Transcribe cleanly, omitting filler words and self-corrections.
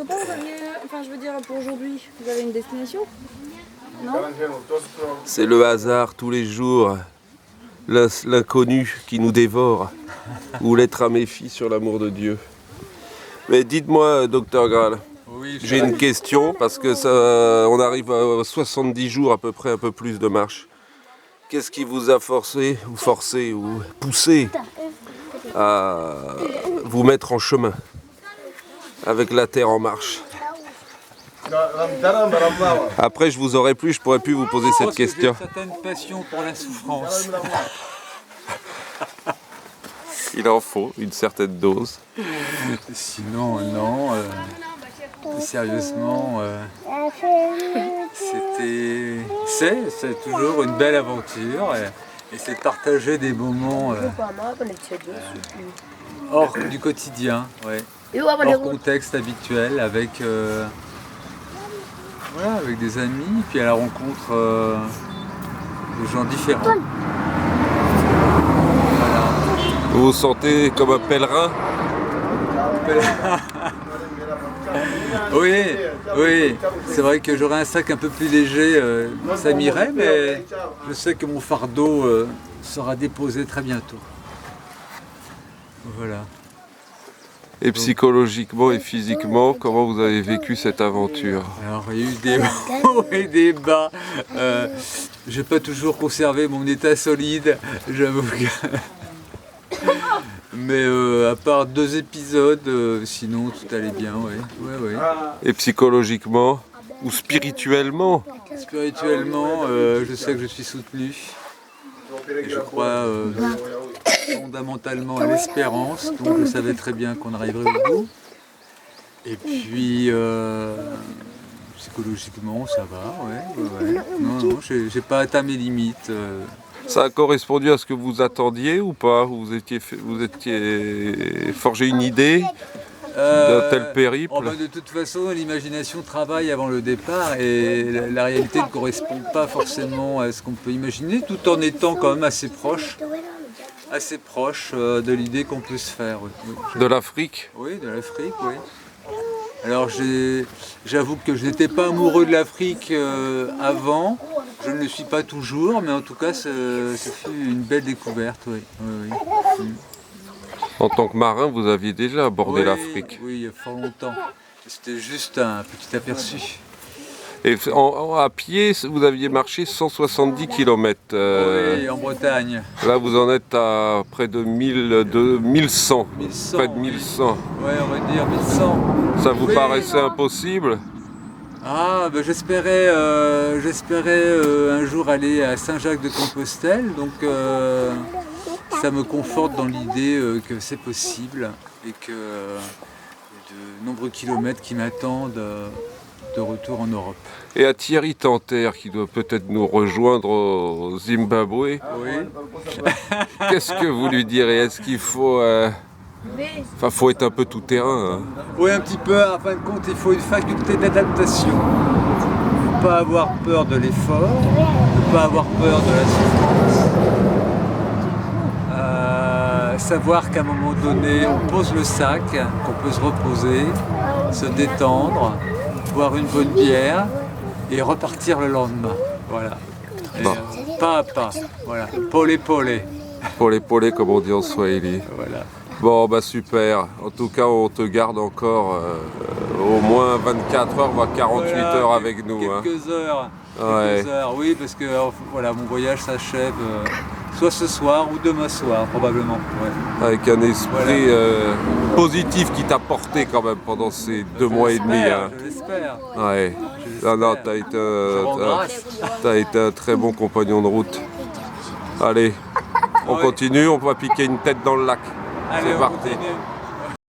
copains, vous aviez, enfin je veux dire pour aujourd'hui, vous avez une destination? Non? C'est le hasard tous les jours, l'inconnu qui nous dévore, ou l'être à méfier sur l'amour de Dieu. Mais dites-moi, docteur Graal, j'ai une question parce que ça, on arrive à 70 jours à peu près, un peu plus de marche. Qu'est-ce qui vous a forcé ou poussé à vous mettre en chemin avec la terre en marche? Après, je vous aurais plus, je pourrais plus vous poser cette question. J'ai une certaine passion pour la souffrance. Il en faut une certaine dose. Sinon, non. Sérieusement, c'est toujours une belle aventure et c'est de partager des moments hors du quotidien, ouais. Hors contexte habituel, avec des amis, puis à la rencontre de gens différents. Voilà. Vous vous sentez comme un pèlerin? Oui, c'est vrai que j'aurais un sac un peu plus léger, ça m'irait, mais je sais que mon fardeau sera déposé très bientôt. Voilà. Et psychologiquement et physiquement, comment vous avez vécu cette aventure? Alors il y a eu des hauts et des bas. J'ai pas toujours conservé mon état solide, j'avoue que... Mais à part 2 épisodes, sinon tout allait bien, ouais. Et psychologiquement ou spirituellement? Spirituellement, je sais que je suis soutenu. Et je crois fondamentalement à l'espérance, donc je savais très bien qu'on arriverait au bout. Et puis psychologiquement ça va, ouais. Non, j'ai pas atteint mes limites. Ça a correspondu à ce que vous attendiez ou pas? Vous étiez forgé une idée d'un tel périple? De toute façon, l'imagination travaille avant le départ et la réalité ne correspond pas forcément à ce qu'on peut imaginer, tout en étant quand même assez proche de l'idée qu'on peut se faire. Oui. De l'Afrique? Oui, de l'Afrique, oui. Alors j'avoue que je n'étais pas amoureux de l'Afrique avant, je ne le suis pas toujours, mais en tout cas, ça fut une belle découverte, oui. En tant que marin, vous aviez déjà abordé l'Afrique? Oui, il y a fort longtemps. C'était juste un petit aperçu. Et à pied, vous aviez marché 170 km. Oui, en Bretagne. Là, vous en êtes à près de 1100. Près de 1100. Oui, on va dire 1100. Ça vous paraissait impossible? J'espérais un jour aller à Saint-Jacques-de-Compostelle, donc ça me conforte dans l'idée que c'est possible et que de nombreux kilomètres qui m'attendent de retour en Europe. Et à Thierry Tanter, qui doit peut-être nous rejoindre au Zimbabwe, qu'est-ce que vous lui direz? Est-ce qu'il faut... faut être un peu tout-terrain. Oui, un petit peu. En fin de compte, il faut une faculté d'adaptation. Il ne faut pas avoir peur de l'effort, ne pas avoir peur de la souffrance. Savoir qu'à un moment donné, on pose le sac, qu'on peut se reposer, se détendre, boire une bonne bière et repartir le lendemain. Voilà. Et, pas à pas. Voilà. Polé. Polé, comme on dit en Swahili. Voilà. Bon, super. En tout cas, on te garde encore au moins 24 heures, voire 48 heures avec nous. Quelques heures. Oui, parce que mon voyage s'achève soit ce soir ou demain soir, probablement. Ouais. Avec un esprit positif qui t'a porté quand même pendant ces 2 mois et demi. Je l'espère. Ouais. Non, t'as été un très bon compagnon de route. Allez, on continue, on va piquer une tête dans le lac. Allez, C'est on parti. continue.